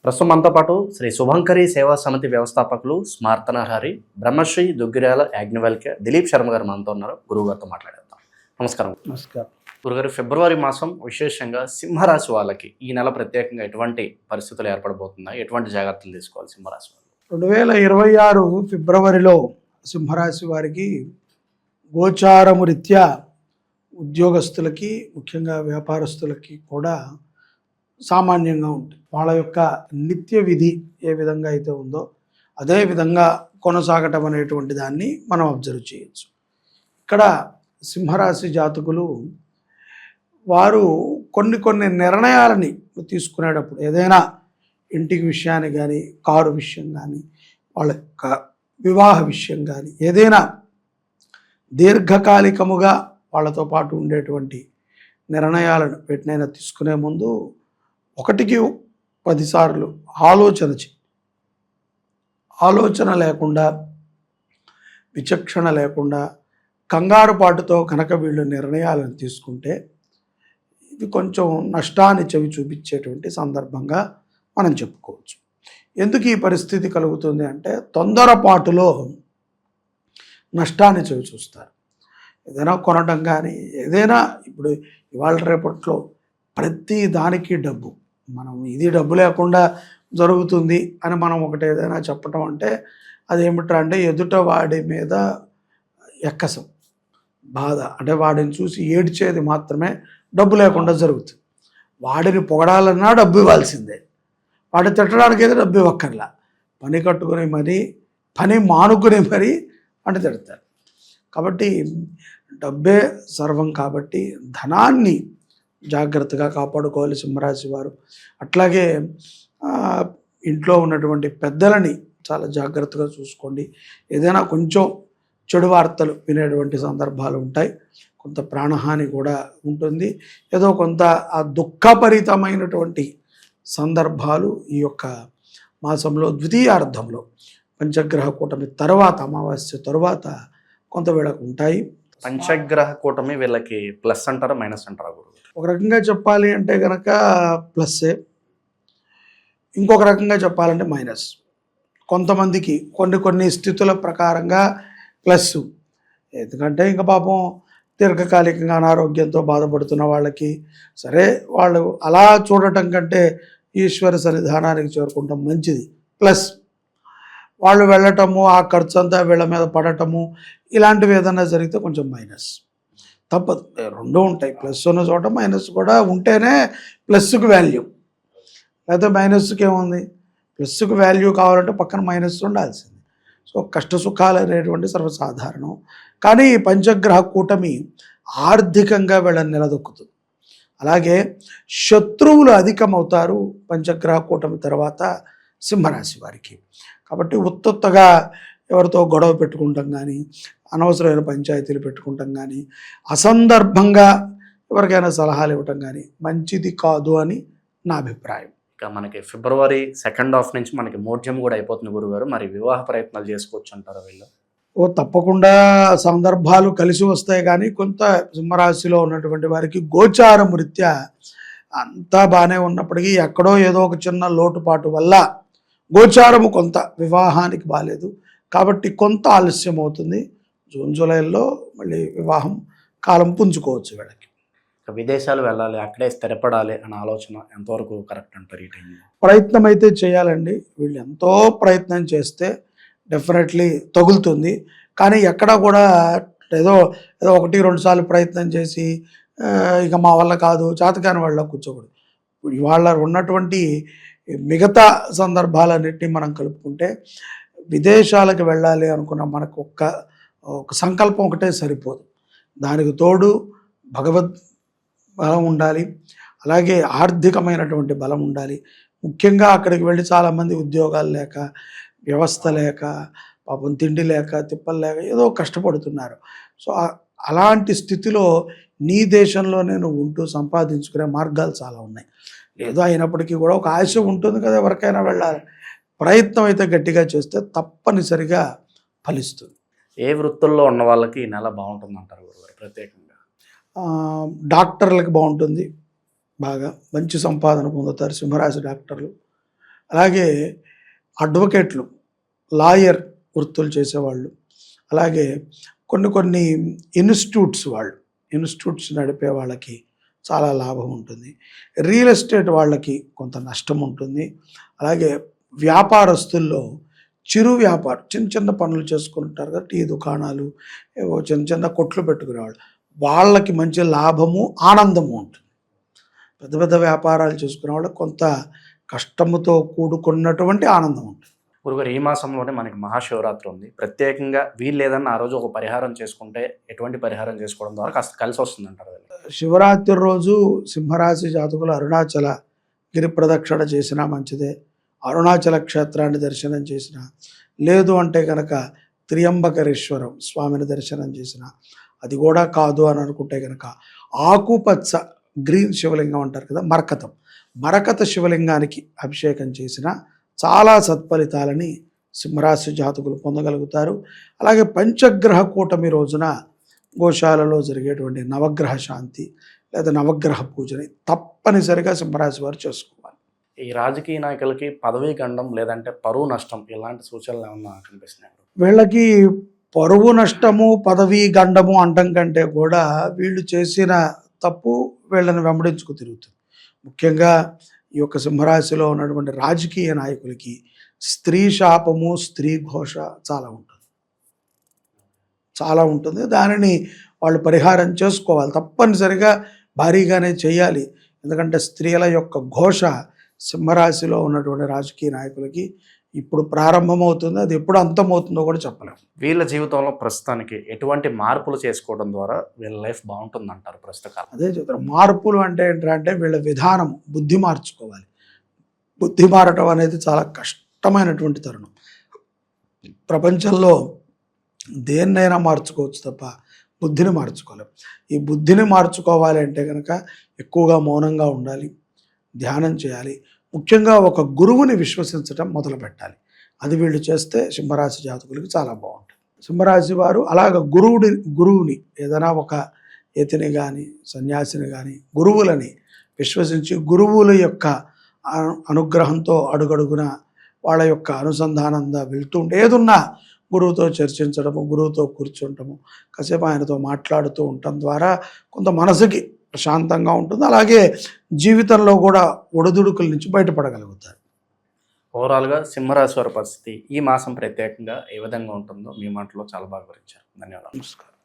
ప్రస్తుతం మనతో పాటు శ్రీ శుభంకరి సేవా సమితి వ్యవస్థాపకులు స్మార్తనహరి బ్రహ్మశ్రీ దుగ్గిరాల యాజ్ఞవల్క్య దిలీప్ శర్మ గారు మనతో ఉన్నారు. గురువు గారితో మాట్లాడేద్దాం. నమస్కారం. నమస్కారం గురుగారు, ఫిబ్రవరి మాసం విశేషంగా సింహరాశి వాళ్ళకి ఈ నెల ప్రత్యేకంగా ఎటువంటి పరిస్థితులు ఏర్పడబోతున్నాయి, ఎటువంటి జాగ్రత్తలు తీసుకోవాలి సింహరాశి వాళ్ళు? 2026 ఫిబ్రవరిలో సింహరాశి వారికి గోచారము రీత్యా ఉద్యోగస్తులకి, ముఖ్యంగా వ్యాపారస్తులకి కూడా సామాన్యంగా ఉంటుంది. వాళ్ళ యొక్క నిత్య విధి ఏ విధంగా అయితే ఉందో అదే విధంగా కొనసాగటం అనేటువంటి దాన్ని మనం అబ్జర్వ్ చేయొచ్చు. ఇక్కడ సింహరాశి జాతకులు వారు కొన్ని నిర్ణయాలని తీసుకునేటప్పుడు, ఏదైనా ఇంటికి విషయాన్ని కానీ, కారు విషయం కానీ, వాళ్ళ యొక్క వివాహ విషయం కానీ, ఏదైనా దీర్ఘకాలికముగా వాళ్ళతో పాటు ఉండేటువంటి నిర్ణయాలను వీటినైనా తీసుకునే ముందు 1కి 10 సార్లు ఆలోచన లేకుండా, విచక్షణ లేకుండా, కంగారు పాటుతో కనుక వీళ్ళు నిర్ణయాలను తీసుకుంటే ఇది కొంచెం నష్టాన్ని చూపించేటువంటి సందర్భంగా మనం చెప్పుకోవచ్చు. ఎందుకు ఈ పరిస్థితి కలుగుతుంది అంటే, తొందరపాటులో నష్టాన్ని చూస్తారు. ఏదైనా కొనడం కానీ, ఏదైనా ఇప్పుడు ఇవాళ రేపట్లో ప్రతి దానికి డబ్బు, మనం ఇది డబ్బు లేకుండా జరుగుతుంది అని మనం ఒకటి ఏదైనా చెప్పటం అంటే అదేమిట్రా అంటే ఎదుట వాడి మీద ఎక్కసం, బాధ, అంటే వాడిని చూసి ఏడ్చేది మాత్రమే డబ్బు లేకుండా జరుగుతుంది. వాడిని పొగడాలన్నా డబ్బు ఇవ్వాల్సిందే, వాడిని తిట్టడానికి అయితే డబ్బు ఇవ్వక్కర్లా. పని కట్టుకుని మరీ, పని మానుకుని మరీ అంటే తిడతారు. కాబట్టి డబ్బే సర్వం. కాబట్టి ధనాన్ని జాగ్రత్తగా కాపాడుకోవాలి సింహరాశి వారు. అట్లాగే ఇంట్లో ఉన్నటువంటి పెద్దలని చాలా జాగ్రత్తగా చూసుకోండి. ఏదైనా కొంచెం చెడు వార్తలు వినేటువంటి సందర్భాలు ఉంటాయి, కొంత ప్రాణహాని కూడా ఉంటుంది, ఏదో కొంత ఆ దుఃఖభరితమైనటువంటి సందర్భాలు ఈ యొక్క మాసంలో ద్వితీయార్థంలో పంచగ్రహ కూటమి తర్వాత, అమావాస్య తరువాత కొంత వీళ్ళకు ఉంటాయి. పంచగ్రహ కూటమి వీళ్ళకి ప్లస్ అంటారా, మైనస్ అంటారా గురువు? ఒక రకంగా చెప్పాలి అంటే కనుక ప్లస్సే, ఇంకొక రకంగా చెప్పాలంటే మైనస్. కొంతమందికి కొన్ని స్థితుల ప్రకారంగా ప్లస్. ఎందుకంటే ఇంకా పాపం దీర్ఘకాలికంగా అనారోగ్యంతో బాధపడుతున్న వాళ్ళకి సరే, వాళ్ళు అలా చూడటం కంటే ఈశ్వర సన్నిధానానికి చేరుకుంటాం మంచిది. ప్లస్ వాళ్ళు వెళ్ళటము, ఆ ఖర్చు అంతా వీళ్ళ మీద పడటము, ఇలాంటివి ఏదైనా జరిగితే కొంచెం మైనస్. తప్పదు, రెండూ ఉంటాయి. ప్లస్ ఉన్న చోట మైనస్ కూడా ఉంటేనే ప్లస్కి వాల్యూ, లేకపోతే మైనస్కి ఏముంది? ప్లస్కి వాల్యూ కావాలంటే పక్కన మైనస్ ఉండాల్సింది. సో కష్ట సుఖాలు అనేటువంటి సర్వసాధారణం. కానీ ఈ పంచగ్రహ కూటమి ఆర్థికంగా వీళ్ళని నిలదొక్కుతుంది. అలాగే శత్రువులు అధికమవుతారు పంచగ్రహ కూటమి తర్వాత సింహరాశి వారికి. కాబట్టి ఉత్తగా ఎవరితో గొడవ పెట్టుకుంటాం కానీ, అనవసరమైన పంచాయతీలు పెట్టుకుంటాం కానీ, అసందర్భంగా ఎవరికైనా సలహాలు ఇవ్వటం కానీ మంచిది కాదు అని నా అభిప్రాయం. ఇక మనకి ఫిబ్రవరి సెకండ్ హాఫ్ నుంచి మనకి మోఢ్యం కూడా అయిపోతుంది గురుగారు. మరి వివాహ ప్రయత్నాలు చేసుకోవచ్చు అంటారా వీళ్ళు? తప్పకుండా సందర్భాలు కలిసి వస్తాయి. కానీ కొంత సింహరాశిలో ఉన్నటువంటి వారికి గోచారం రీత్యా అంతా బాగానే ఉన్నప్పటికీ ఎక్కడో ఏదో ఒక చిన్న లోటుపాటు వల్ల గోచారము కొంత వివాహానికి బాలేదు. కాబట్టి కొంత ఆలస్యం అవుతుంది. జూన్ జూలైలో మళ్ళీ వివాహం కాలం పుంజుకోవచ్చు వీళ్ళకి. విదేశాలు వెళ్ళాలి, అక్కడే స్థిరపడాలి అనే ఆలోచన ఎంతవరకు కరెక్ట్ అంటారు ఈ టైంలో? ప్రయత్నం అయితే చేయాలండి. వీళ్ళు ఎంతో ప్రయత్నం చేస్తే డెఫినెట్లీ తగులుతుంది. కానీ ఎక్కడా కూడా ఏదో 1-2 సార్లు ప్రయత్నం చేసి ఇక మా వల్ల కాదు, చేతకాని వాళ్ళ కూర్చోకూడదు. ఇవాళ ఉన్నటువంటి మిగతా సందర్భాలన్నింటినీ మనం కలుపుకుంటే విదేశాలకు వెళ్ళాలి అనుకున్న మనకు ఒక సంకల్పం ఒకటే సరిపోదు. దానికి తోడు భగవద్ బలం ఉండాలి, అలాగే ఆర్థికమైనటువంటి బలం ఉండాలి. ముఖ్యంగా అక్కడికి వెళ్ళి చాలామంది ఉద్యోగాలు లేక, వ్యవస్థ లేక, పాపం తిండి లేక, తిప్పలు లేక ఏదో కష్టపడుతున్నారు. సో అలాంటి స్థితిలో నీ దేశంలోనే నువ్వు ఉంటూ సంపాదించుకునే మార్గాలు చాలా ఉన్నాయి. ఏదో అయినప్పటికీ కూడా ఒక ఆశ ఉంటుంది కదా, ఎవరికైనా వెళ్ళాలి. ప్రయత్నం అయితే గట్టిగా చేస్తే తప్పనిసరిగా ఫలిస్తుంది. ఏ వృత్తుల్లో ఉన్న వాళ్ళకి ఈ నెల బాగుంటుంది అంటారు గురుగారు ప్రత్యేకంగా? డాక్టర్లకు బాగుంటుంది, బాగా మంచి సంపాదన పొందుతారు సింహరాశి డాక్టర్లు. అలాగే అడ్వకేట్లు, లాయర్ వృత్తులు చేసేవాళ్ళు, అలాగే కొన్ని ఇన్స్టిట్యూట్స్ నడిపే వాళ్ళకి చాలా లాభం ఉంటుంది. రియల్ ఎస్టేట్ వాళ్ళకి కొంత నష్టం ఉంటుంది. అలాగే వ్యాపారస్తుల్లో చిరు వ్యాపారం, చిన్న పనులు చేసుకుంటారు కదా, టీ దుకాణాలు, ఏవో చిన్న కొట్లు పెట్టుకునేవాళ్ళు, వాళ్ళకి మంచి లాభము, ఆనందము ఉంటుంది. పెద్ద వ్యాపారాలు చేసుకునే వాళ్ళకి కొంత కష్టముతో కూడుకున్నటువంటి ఆనందం ఉంటుంది. గురుగారు, ఈ మాసంలోనే మనకి మహాశివరాత్రి ఉంది. ప్రత్యేకంగా వీళ్ళు ఏదన్నా ఆ రోజు ఒక పరిహారం చేసుకుంటే ఎటువంటి పరిహారం చేసుకోవడం ద్వారా కాస్త కలిసి వస్తుంది అంటారు? శివరాత్రి రోజు సింహరాశి జాతకులు అరుణాచల గిరి ప్రదక్షిణ చేసినా మంచిదే, అరుణాచల క్షేత్రాన్ని దర్శనం చేసిన, లేదు అంటే కనుక త్రియంబకేశ్వరం స్వామిని దర్శనం చేసిన, అది కూడా కాదు అని అనుకుంటే కనుక ఆకుపచ్చ గ్రీన్ శివలింగం అంటారు కదా, మరకత శివలింగానికి అభిషేకం చేసిన చాలా సత్ఫలితాలని సింహరాశి జాతకులు పొందగలుగుతారు. అలాగే పంచగ్రహ కూటమి రోజున గోశాలలో జరిగేటువంటి నవగ్రహ శాంతి లేదా నవగ్రహ పూజని తప్పనిసరిగా సింహరాశి వారు చేసుకోవాలి. ఈ రాజకీయ నాయకులకి పదవీ గండం లేదంటే పరువు నష్టం ఇలాంటి సూచనలు ఏమన్నా కనిపిస్తున్నాయి? వీళ్ళకి పరువు నష్టము, పదవీ గండము అంటం కంటే కూడా వీళ్ళు చేసిన తప్పు వీళ్ళని వెంబడించుకు తిరుగుతుంది. ముఖ్యంగా ఈ యొక్క సింహరాశిలో ఉన్నటువంటి రాజకీయ నాయకులకి స్త్రీ శాపము, స్త్రీ ఘోష చాలా ఉంటుంది. దానిని వాళ్ళు పరిహారం చేసుకోవాలి, తప్పనిసరిగా భారీగానే చేయాలి. ఎందుకంటే స్త్రీల యొక్క ఘోష సింహరాశిలో ఉన్నటువంటి రాజకీయ నాయకులకి ఇప్పుడు ప్రారంభమవుతుంది, అది ఎప్పుడు అంతమవుతుందో కూడా చెప్పలేము. వీళ్ళ జీవితంలో ప్రస్తుతానికి ఎటువంటి మార్పులు చేసుకోవడం ద్వారా వీళ్ళ లైఫ్ బాగుంటుంది అంటారు ప్రస్తుత కాలం? అదే చెప్తారు, మార్పులు అంటే ఏంటంటే వీళ్ళ విధానం, బుద్ధి మార్చుకోవాలి. బుద్ధి మారటం అనేది చాలా కష్టమైనటువంటి తరుణం. ప్రపంచంలో దేన్నైనా మార్చుకోవచ్చు తప్ప బుద్ధిని మార్చుకోలేం. ఈ బుద్ధిని మార్చుకోవాలి అంటే కనుక ఎక్కువగా మౌనంగా ఉండాలి, ధ్యానం చేయాలి, ముఖ్యంగా ఒక గురువుని విశ్వసించడం మొదలు పెట్టాలి. అది వీళ్ళు చేస్తే సింహరాశి జాతకులకి చాలా బాగుంటుంది. సింహరాశి వారు అలాగ గురువుని ఏదైనా ఒక యతిని కానీ సన్యాసిని కానీ గురువులని విశ్వసించి గురువుల యొక్క అనుగ్రహంతో అడుగడుగున వాళ్ళ యొక్క అనుసంధానంగా వెళ్తూ ఉంటే, ఏదున్నా గురువుతో చర్చించడము, గురువుతో కూర్చుంటము, కాసేపు ఆయనతో మాట్లాడుతూ ఉండటం ద్వారా కొంత మనసుకి ప్రశాంతంగా ఉంటుంది. అలాగే జీవితంలో కూడా ఒడిదుడుకుల నుంచి బయటపడగలుగుతారు. ఓవరాల్గా సింహరాశి వారి పరిస్థితి ఈ మాసం ప్రత్యేకంగా ఏ విధంగా ఉంటుందో మీ మాటలో చాలా బాగా వివరించారు. ధన్యవాదాలు. నమస్కారం.